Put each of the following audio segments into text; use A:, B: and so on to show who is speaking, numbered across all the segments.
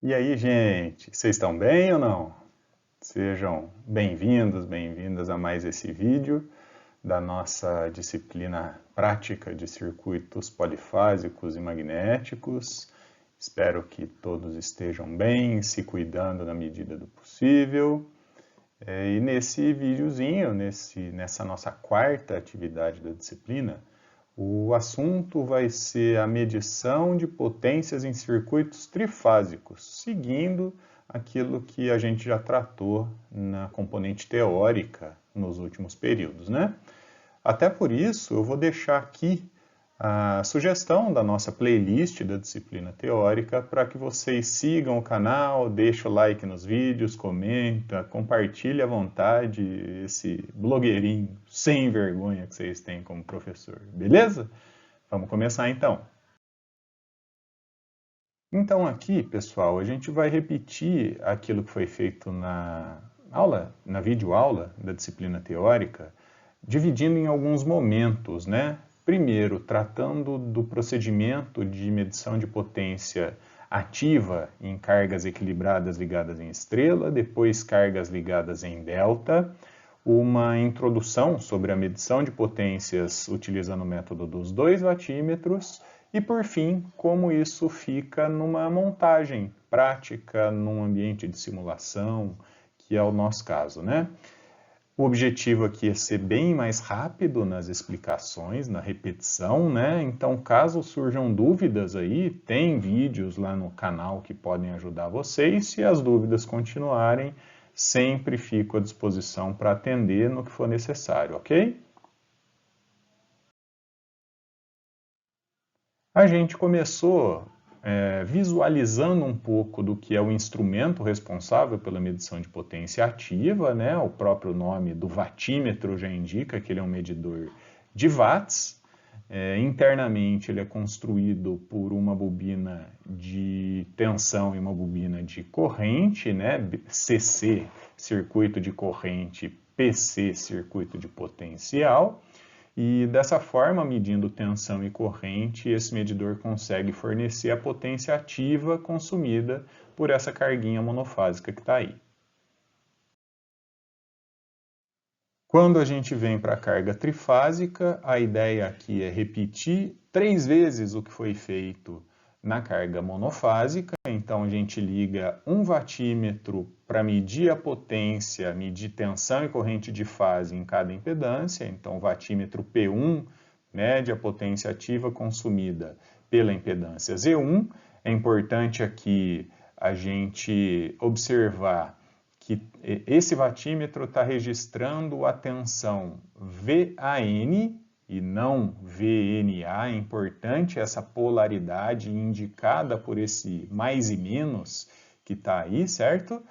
A: E aí, gente, vocês estão bem ou não? Sejam bem-vindos, bem-vindas a mais esse vídeo da nossa disciplina prática de circuitos polifásicos e magnéticos. Espero que todos estejam bem, se cuidando na medida do possível. E nesse videozinho, nessa nossa quarta atividade da disciplina, o assunto vai ser a medição de potências em circuitos trifásicos, seguindo aquilo que a gente já tratou na componente teórica nos últimos períodos, né? Até por isso, eu vou deixar aqui a sugestão da nossa playlist da disciplina teórica para que vocês sigam o canal, deixem o like nos vídeos, comenta, compartilhe à vontade esse blogueirinho sem vergonha que vocês têm como professor, beleza? Vamos começar então. Então aqui, pessoal, a gente vai repetir aquilo que foi feito na videoaula da disciplina teórica, dividindo em alguns momentos, né? Primeiro, tratando do procedimento de medição de potência ativa em cargas equilibradas ligadas em estrela, depois cargas ligadas em delta, uma introdução sobre a medição de potências utilizando o método dos 2 watímetros e, por fim, como isso fica numa montagem prática, num ambiente de simulação, que é o nosso caso, né? O objetivo aqui é ser bem mais rápido nas explicações, na repetição, né? Então, caso surjam dúvidas aí, tem vídeos lá no canal que podem ajudar vocês. Se as dúvidas continuarem, sempre fico à disposição para atender no que for necessário, ok? A gente começou visualizando um pouco do que é o instrumento responsável pela medição de potência ativa, né? O próprio nome do watímetro já indica que ele é um medidor de watts. Internamente ele é construído por uma bobina de tensão e uma bobina de corrente, né? CC, circuito de corrente, PC, circuito de potencial. E dessa forma, medindo tensão e corrente, esse medidor consegue fornecer a potência ativa consumida por essa carguinha monofásica que está aí. Quando a gente vem para a carga trifásica, a ideia aqui é repetir 3 vezes o que foi feito na carga monofásica. Então a gente liga um watímetro para medir a potência, medir tensão e corrente de fase em cada impedância. Então o watímetro P1 mede a potência ativa consumida pela impedância Z1. É importante aqui a gente observar que esse watímetro está registrando a tensão VAN e não VNA. É importante essa polaridade indicada por esse mais e menos que está aí, certo?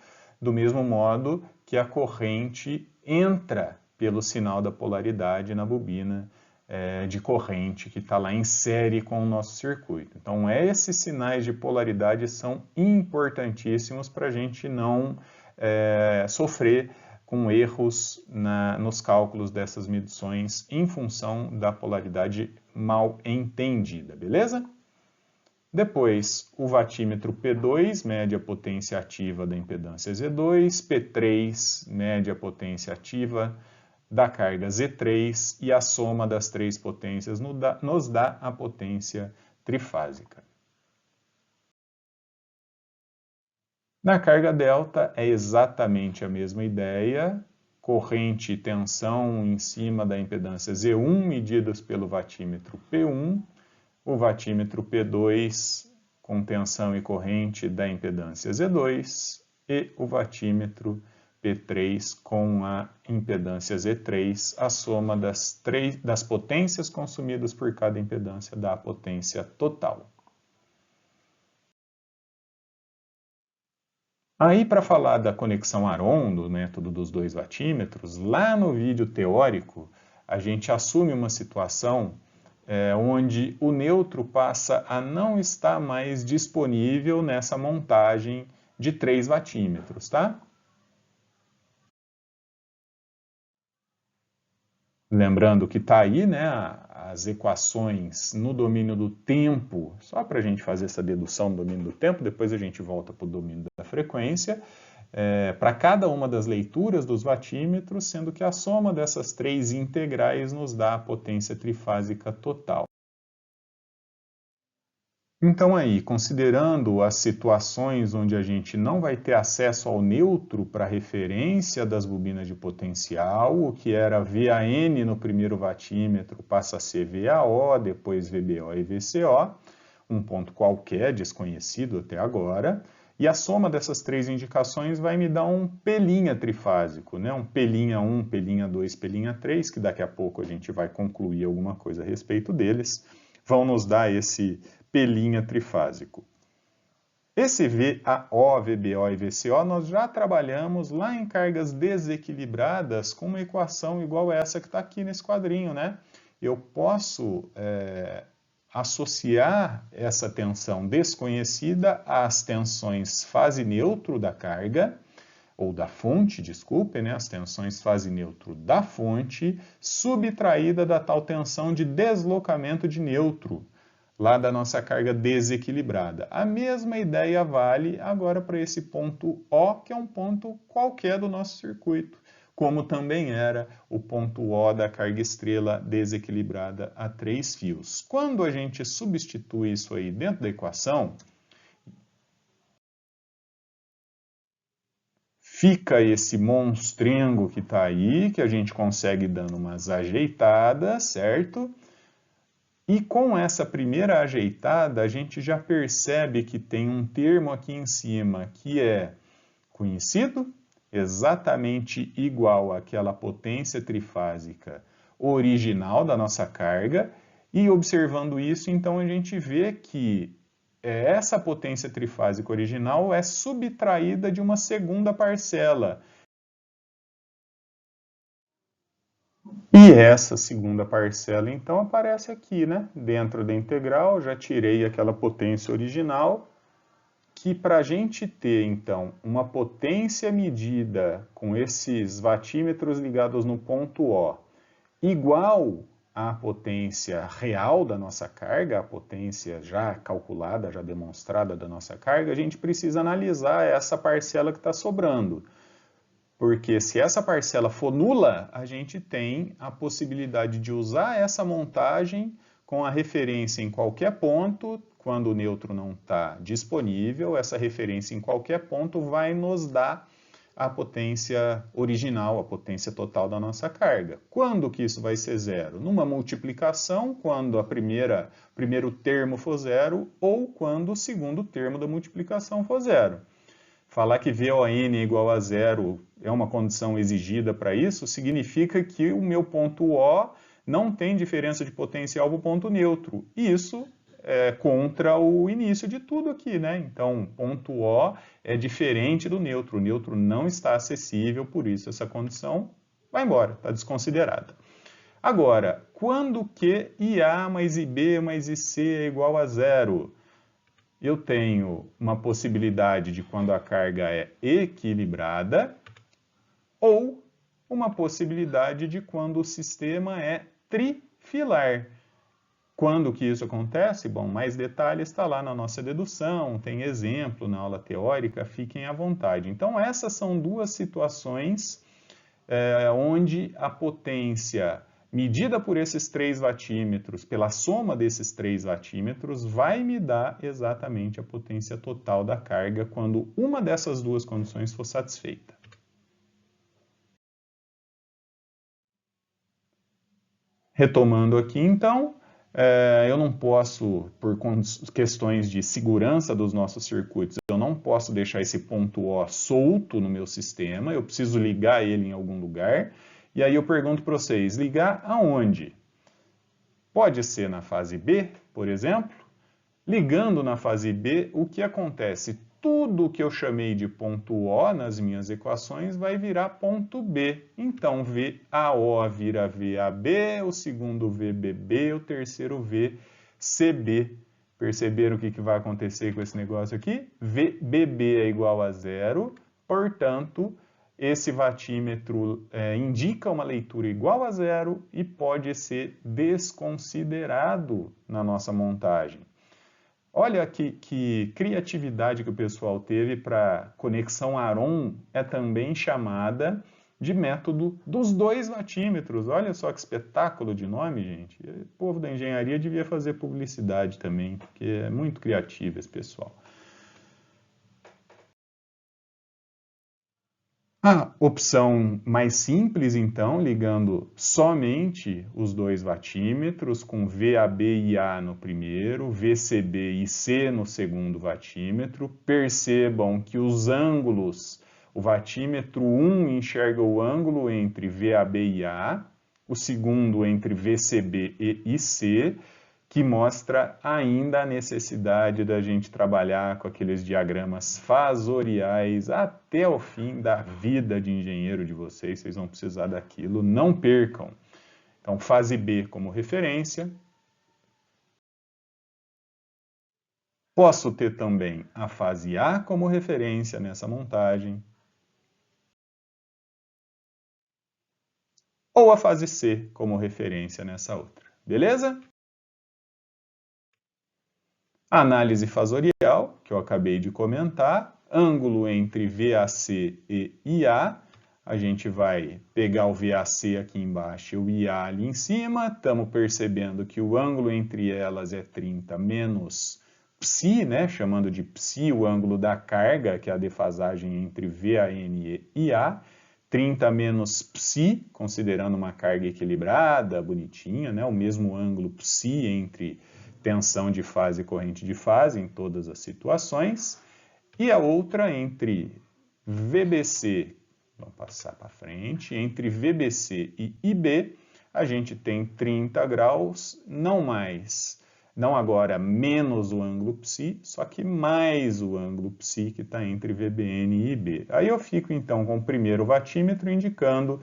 A: Do mesmo modo que a corrente entra pelo sinal da polaridade na bobina de corrente que está lá em série com o nosso circuito. Então, esses sinais de polaridade são importantíssimos para a gente não sofrer com erros nos cálculos dessas medições em função da polaridade mal entendida, beleza? Depois, o watímetro P2 mede a potência ativa da impedância Z2, P3 mede a potência ativa da carga Z3 e a soma das 3 potências nos dá a potência trifásica. Na carga delta é exatamente a mesma ideia, corrente e tensão em cima da impedância Z1 medidas pelo watímetro P1, o watímetro P2 com tensão e corrente da impedância Z2 e o watímetro P3 com a impedância Z3, a soma das potências consumidas por cada impedância dá a potência total. Aí, para falar da conexão Aron, do método dos 2 watímetros, lá no vídeo teórico, a gente assume uma situação onde o neutro passa a não estar mais disponível nessa montagem de 3 watímetros, tá? Lembrando que está aí, né, as equações no domínio do tempo, só para a gente fazer essa dedução do domínio do tempo, depois a gente volta para o domínio da frequência, para cada uma das leituras dos vatímetros, sendo que a soma dessas três integrais nos dá a potência trifásica total. Então aí, considerando as situações onde a gente não vai ter acesso ao neutro para referência das bobinas de potencial, o que era VAN no primeiro vatímetro passa a ser VAO, depois VBO e VCO, um ponto qualquer, desconhecido até agora, e a soma dessas três indicações vai me dar um P' trifásico, né? Um P'1, P'2, P'3, que daqui a pouco a gente vai concluir alguma coisa a respeito deles, vão nos dar esse P' trifásico. Esse VAO, VBO e VCO nós já trabalhamos lá em cargas desequilibradas com uma equação igual a essa que está aqui nesse quadrinho, né? Eu posso associar essa tensão desconhecida às tensões fase neutro da carga, ou da fonte, desculpe, né? As tensões fase neutro da fonte, subtraída da tal tensão de deslocamento de neutro, lá da nossa carga desequilibrada. A mesma ideia vale agora para esse ponto O, que é um ponto qualquer do nosso circuito, como também era o ponto O da carga estrela desequilibrada a 3 fios. Quando a gente substitui isso aí dentro da equação, fica esse monstrengo que está aí, que a gente consegue dando umas ajeitadas, certo? E com essa primeira ajeitada, a gente já percebe que tem um termo aqui em cima que é conhecido, exatamente igual àquela potência trifásica original da nossa carga, e observando isso, então a gente vê que essa potência trifásica original é subtraída de uma segunda parcela. E essa segunda parcela, então, aparece aqui, né? Dentro da integral, já tirei aquela potência original, que para a gente ter, então, uma potência medida com esses vatímetros ligados no ponto O, igual à potência real da nossa carga, a potência já calculada, já demonstrada da nossa carga, a gente precisa analisar essa parcela que está sobrando. Porque se essa parcela for nula, a gente tem a possibilidade de usar essa montagem com a referência em qualquer ponto. Quando o neutro não está disponível, essa referência em qualquer ponto vai nos dar a potência original, a potência total da nossa carga. Quando que isso vai ser zero? Numa multiplicação, quando o primeiro termo for zero, ou quando o segundo termo da multiplicação for zero. Falar que VON é igual a zero é uma condição exigida para isso, significa que o meu ponto O não tem diferença de potencial para o ponto neutro. Isso é contra o início de tudo aqui, né? Então, ponto O é diferente do neutro. O neutro não está acessível, por isso essa condição vai embora, está desconsiderada. Agora, quando que IA mais IB mais IC é igual a zero? Eu tenho uma possibilidade de quando a carga é equilibrada ou uma possibilidade de quando o sistema é trifilar. Quando que isso acontece? Bom, mais detalhes está lá na nossa dedução, tem exemplo na aula teórica, fiquem à vontade. Então, essas são duas situações onde a potência medida por esses 3 vatímetros, pela soma desses 3 vatímetros, vai me dar exatamente a potência total da carga quando uma dessas duas condições for satisfeita. Retomando aqui, então, eu não posso, por questões de segurança dos nossos circuitos, eu não posso deixar esse ponto O solto no meu sistema, eu preciso ligar ele em algum lugar. E aí eu pergunto para vocês, ligar aonde? Pode ser na fase B, por exemplo. Ligando na fase B, o que acontece? Tudo que eu chamei de ponto O nas minhas equações vai virar ponto B. Então, VAO vira VAB, o segundo VBB, o terceiro VCB. Perceberam o que vai acontecer com esse negócio aqui? VBB é igual a zero, portanto, esse vatímetro indica uma leitura igual a 0 e pode ser desconsiderado na nossa montagem. Olha que criatividade que o pessoal teve para conexão Aron, é também chamada de método dos 2 vatímetros. Olha só que espetáculo de nome, gente. O povo da engenharia devia fazer publicidade também, porque é muito criativo esse pessoal. A opção mais simples, então, ligando somente os 2 vatímetros, com VAB e A no primeiro, VCB e C no segundo vatímetro. Percebam que os ângulos, o vatímetro 1 enxerga o ângulo entre VAB e A, o segundo entre VCB e IC, que mostra ainda a necessidade da gente trabalhar com aqueles diagramas fasoriais até o fim da vida de engenheiro de vocês. Vocês vão precisar daquilo, não percam. Então, fase B como referência. Posso ter também a fase A como referência nessa montagem. Ou a fase C como referência nessa outra. Beleza? Análise fasorial, que eu acabei de comentar, ângulo entre VAC e IA, a gente vai pegar o VAC aqui embaixo e o IA ali em cima, estamos percebendo que o ângulo entre elas é 30 menos psi, né, chamando de psi o ângulo da carga, que é a defasagem entre VAN e IA, 30 menos psi, considerando uma carga equilibrada, bonitinha, né, o mesmo ângulo psi entre tensão de fase e corrente de fase em todas as situações, e a outra entre VBC, vamos passar para frente, entre VBC e IB, a gente tem 30 graus, não agora menos o ângulo psi, só que mais o ângulo psi que está entre VBN e IB. Aí eu fico então com o primeiro vatímetro indicando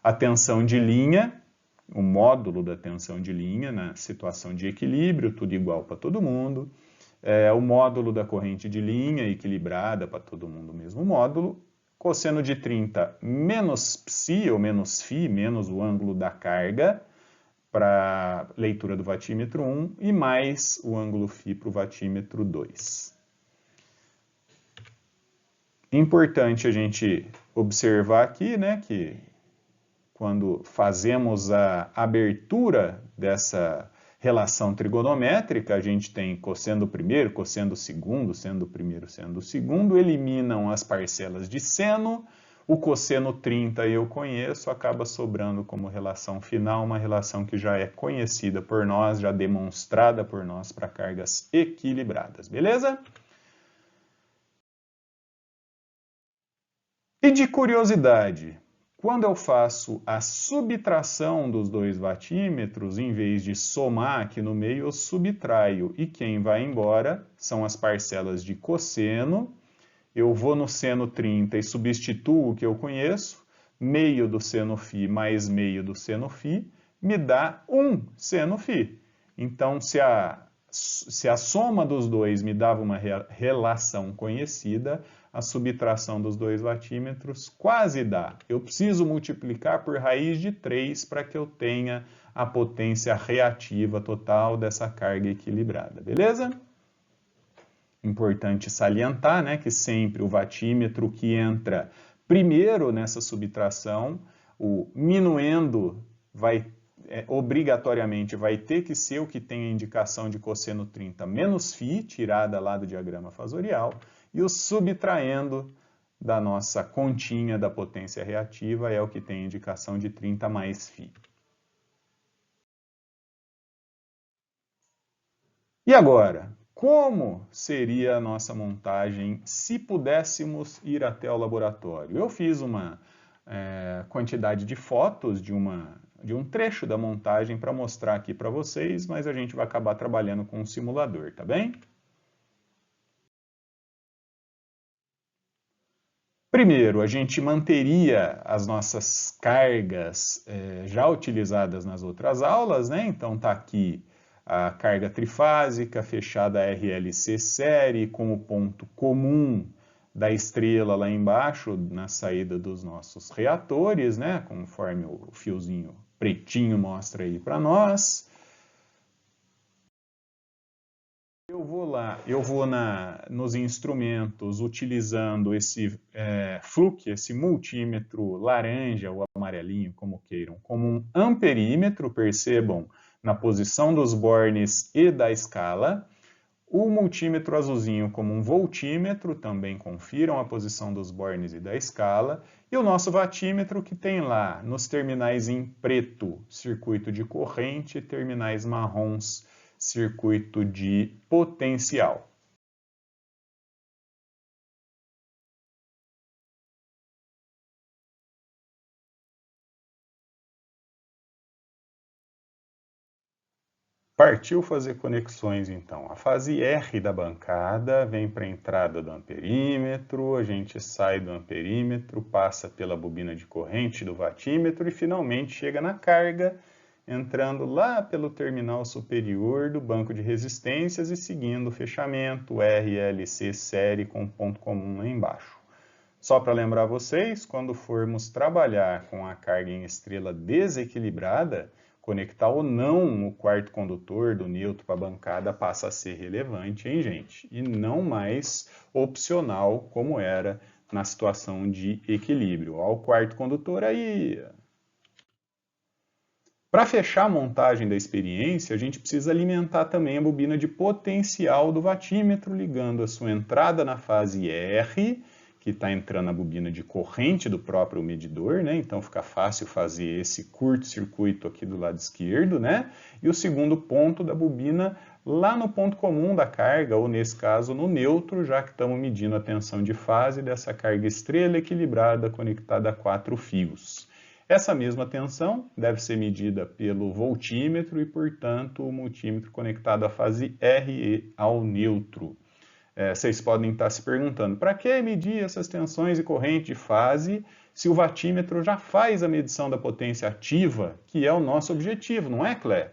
A: a tensão de linha, o módulo da tensão de linha na situação de equilíbrio, tudo igual para todo mundo. O módulo da corrente de linha equilibrada para todo mundo, o mesmo módulo. Cosseno de 30 menos psi ou menos φ, menos o ângulo da carga para leitura do vatímetro 1 e mais o ângulo φ para o vatímetro 2. Importante a gente observar aqui, né, que quando fazemos a abertura dessa relação trigonométrica, a gente tem cosseno do primeiro, cosseno do segundo, seno do primeiro, seno do segundo, eliminam as parcelas de seno, o cosseno 30 eu conheço, acaba sobrando como relação final, uma relação que já é conhecida por nós, já demonstrada por nós para cargas equilibradas, beleza? E de curiosidade, quando eu faço a subtração dos 2 vatímetros, em vez de somar aqui no meio, eu subtraio. E quem vai embora são as parcelas de cosseno. Eu vou no seno 30 e substituo o que eu conheço. Meio do seno φ mais meio do seno φ me dá 1 seno φ. Então, se a soma dos dois me dava uma relação conhecida, a subtração dos 2 vatímetros quase dá. Eu preciso multiplicar por raiz de 3 para que eu tenha a potência reativa total dessa carga equilibrada, beleza? Importante salientar, né, que sempre o vatímetro que entra primeiro nessa subtração, o minuendo obrigatoriamente vai ter que ser o que tem a indicação de cosseno 30 menos φ, tirada lá do diagrama fasorial, e o subtraindo da nossa continha da potência reativa é o que tem a indicação de 30 mais φ. E agora, como seria a nossa montagem se pudéssemos ir até o laboratório? Eu fiz uma quantidade de fotos de um trecho da montagem para mostrar aqui para vocês, mas a gente vai acabar trabalhando com um simulador, tá bem? Primeiro, a gente manteria as nossas cargas já utilizadas nas outras aulas, né? Então está aqui a carga trifásica fechada RLC série como ponto comum da estrela lá embaixo, na saída dos nossos reatores, né? Conforme o fiozinho pretinho mostra aí para nós. Eu vou nos instrumentos utilizando esse Fluke, esse multímetro laranja ou amarelinho, como queiram, como um amperímetro, percebam, na posição dos bornes e da escala. O multímetro azulzinho como um voltímetro, também confiram a posição dos bornes e da escala. E o nosso watímetro que tem lá, nos terminais em preto, circuito de corrente, terminais marrons, circuito de potencial. Partiu fazer conexões, então. A fase R da bancada vem para a entrada do amperímetro, a gente sai do amperímetro, passa pela bobina de corrente do watímetro e finalmente chega na carga, entrando lá pelo terminal superior do banco de resistências e seguindo o fechamento RLC série com ponto comum lá embaixo. Só para lembrar vocês, quando formos trabalhar com a carga em estrela desequilibrada, conectar ou não o quarto condutor do nêutron para a bancada passa a ser relevante, hein, gente? E não mais opcional, como era na situação de equilíbrio. Ó, o quarto condutor aí. Para fechar a montagem da experiência, a gente precisa alimentar também a bobina de potencial do watímetro, ligando a sua entrada na fase R, que está entrando na bobina de corrente do próprio medidor, né? Então fica fácil fazer esse curto-circuito aqui do lado esquerdo, né? E o segundo ponto da bobina lá no ponto comum da carga, ou nesse caso no neutro, já que estamos medindo a tensão de fase dessa carga estrela equilibrada conectada a 4 fios. Essa mesma tensão deve ser medida pelo voltímetro e, portanto, o multímetro conectado à fase RE ao neutro. Vocês podem estar se perguntando, para que medir essas tensões e corrente de fase se o watímetro já faz a medição da potência ativa, que é o nosso objetivo, não é, Clé?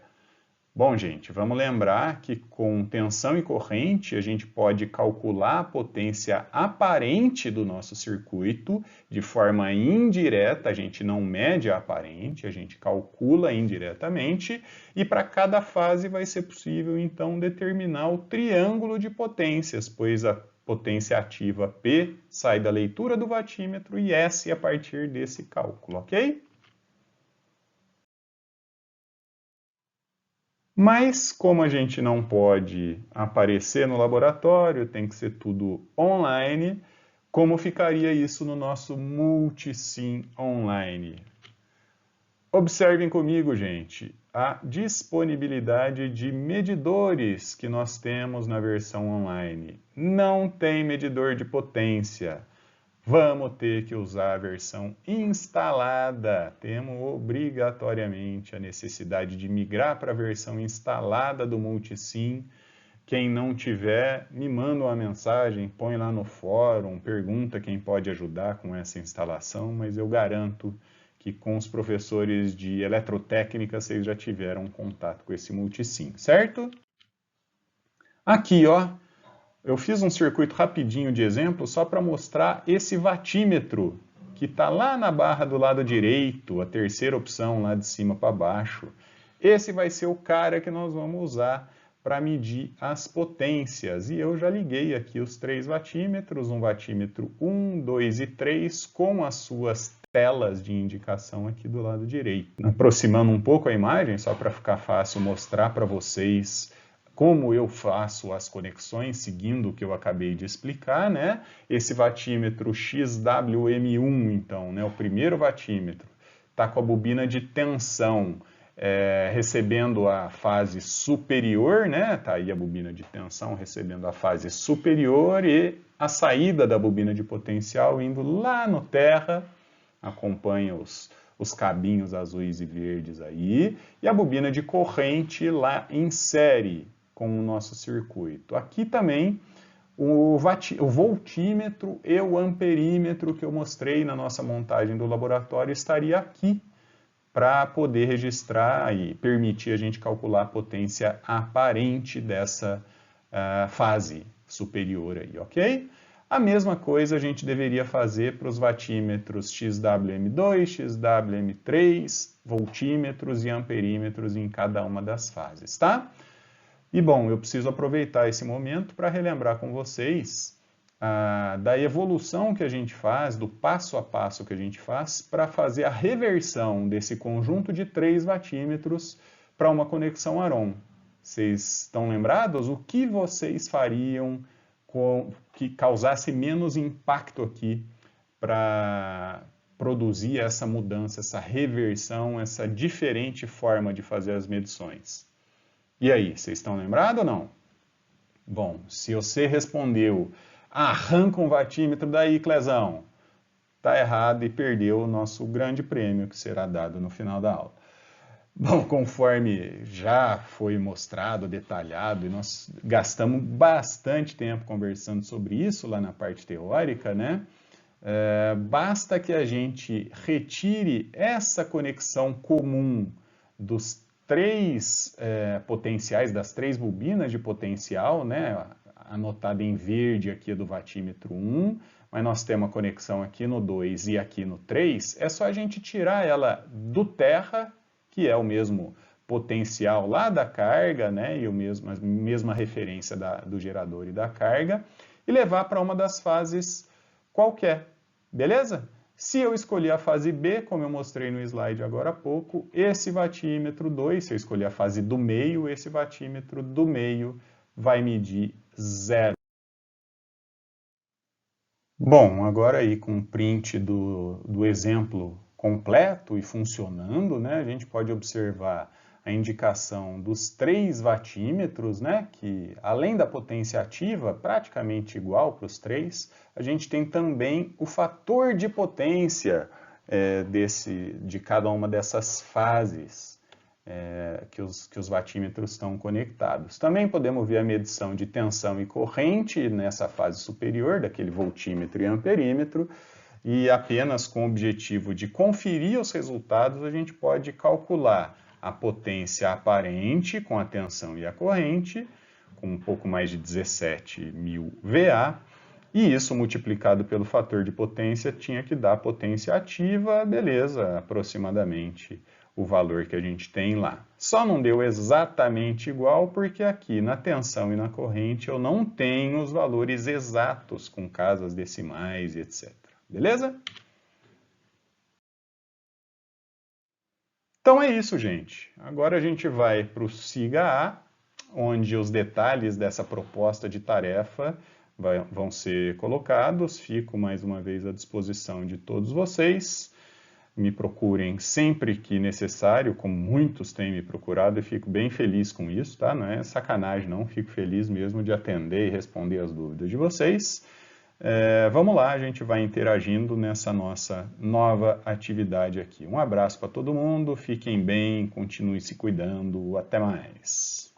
A: Bom, gente, vamos lembrar que com tensão e corrente a gente pode calcular a potência aparente do nosso circuito de forma indireta, a gente não mede a aparente, a gente calcula indiretamente, e para cada fase vai ser possível então determinar o triângulo de potências, pois a potência ativa P sai da leitura do watímetro e S a partir desse cálculo, ok? Mas, como a gente não pode aparecer no laboratório, tem que ser tudo online, como ficaria isso no nosso Multisim online? Observem comigo, gente, a disponibilidade de medidores que nós temos na versão online. Não tem medidor de potência. Vamos ter que usar a versão instalada. Temos obrigatoriamente a necessidade de migrar para a versão instalada do Multisim. Quem não tiver, me manda uma mensagem, põe lá no fórum, pergunta quem pode ajudar com essa instalação, mas eu garanto que com os professores de eletrotécnica vocês já tiveram contato com esse Multisim, certo? Aqui, ó. Eu fiz um circuito rapidinho de exemplo só para mostrar esse watímetro que está lá na barra do lado direito, a terceira opção lá de cima para baixo. Esse vai ser o cara que nós vamos usar para medir as potências. E eu já liguei aqui os 3 watímetros, um watímetro 1, 2 e 3, com as suas telas de indicação aqui do lado direito. Aproximando um pouco a imagem, só para ficar fácil mostrar para vocês como eu faço as conexões, seguindo o que eu acabei de explicar, né? Esse watímetro XWM1, então, né? O primeiro watímetro, está com a bobina de tensão recebendo a fase superior, né? Tá aí a bobina de tensão recebendo a fase superior e a saída da bobina de potencial indo lá no terra, acompanha os cabinhos azuis e verdes aí, e a bobina de corrente lá em série com o nosso circuito. Aqui também o voltímetro e o amperímetro que eu mostrei na nossa montagem do laboratório estaria aqui para poder registrar e permitir a gente calcular a potência aparente dessa fase superior aí, ok? A mesma coisa a gente deveria fazer para os vatímetros XWM2, XWM3, voltímetros e amperímetros em cada uma das fases, tá? E bom, eu preciso aproveitar esse momento para relembrar com vocês da evolução que a gente faz, do passo a passo que a gente faz para fazer a reversão desse conjunto de 3 vatímetros para uma conexão Aron. Vocês estão lembrados? O que vocês fariam que causasse menos impacto aqui para produzir essa mudança, essa reversão, essa diferente forma de fazer as medições? E aí, vocês estão lembrados ou não? Bom, se você respondeu, arranca um vatímetro daí, Clezão, tá errado e perdeu o nosso grande prêmio que será dado no final da aula. Bom, conforme já foi mostrado, detalhado, e nós gastamos bastante tempo conversando sobre isso lá na parte teórica, né? Basta que a gente retire essa conexão comum dos 3 potenciais, das 3 bobinas de potencial, né? Anotada em verde aqui é do vatímetro 1, mas nós temos uma conexão aqui no 2 e aqui no 3, é só a gente tirar ela do terra, que é o mesmo potencial lá da carga, né, e a mesma referência do gerador e da carga, e levar para uma das fases qualquer, beleza? Se eu escolher a fase B, como eu mostrei no slide agora há pouco, esse vatímetro 2, se eu escolher a fase do meio, esse vatímetro do meio vai medir 0. Bom, agora aí com o print do exemplo completo e funcionando, né, a gente pode observar a indicação dos 3 vatímetros, né, que além da potência ativa, praticamente igual para os 3, a gente tem também o fator de potência de cada uma dessas fases que os vatímetros estão conectados. Também podemos ver a medição de tensão e corrente nessa fase superior, daquele voltímetro e amperímetro, e apenas com o objetivo de conferir os resultados, a gente pode calcular a potência aparente com a tensão e a corrente, com um pouco mais de 17.000 VA, e isso multiplicado pelo fator de potência tinha que dar potência ativa, beleza, aproximadamente o valor que a gente tem lá. Só não deu exatamente igual porque aqui na tensão e na corrente eu não tenho os valores exatos com casas decimais e etc. Beleza? Então é isso, gente. Agora a gente vai para o SIGA-A, onde os detalhes dessa proposta de tarefa vão ser colocados. Fico mais uma vez à disposição de todos vocês. Me procurem sempre que necessário, como muitos têm me procurado, e fico bem feliz com isso, tá? Não é sacanagem não, fico feliz mesmo de atender e responder as dúvidas de vocês. Vamos lá, a gente vai interagindo nessa nossa nova atividade aqui. Um abraço para todo mundo, fiquem bem, continuem se cuidando, até mais.